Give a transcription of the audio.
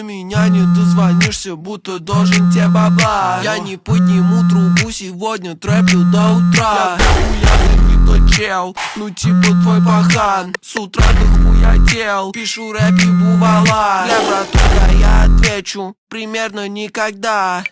меня не дозвонишься, будто должен тебе бабла. Я не подниму трубу, сегодня трэплю до утра. Я не тот чел, ну типа твой пахан. С утра до хуя дел, пишу рэп и бувала. Бля, братуха, я отвечу примерно никогда.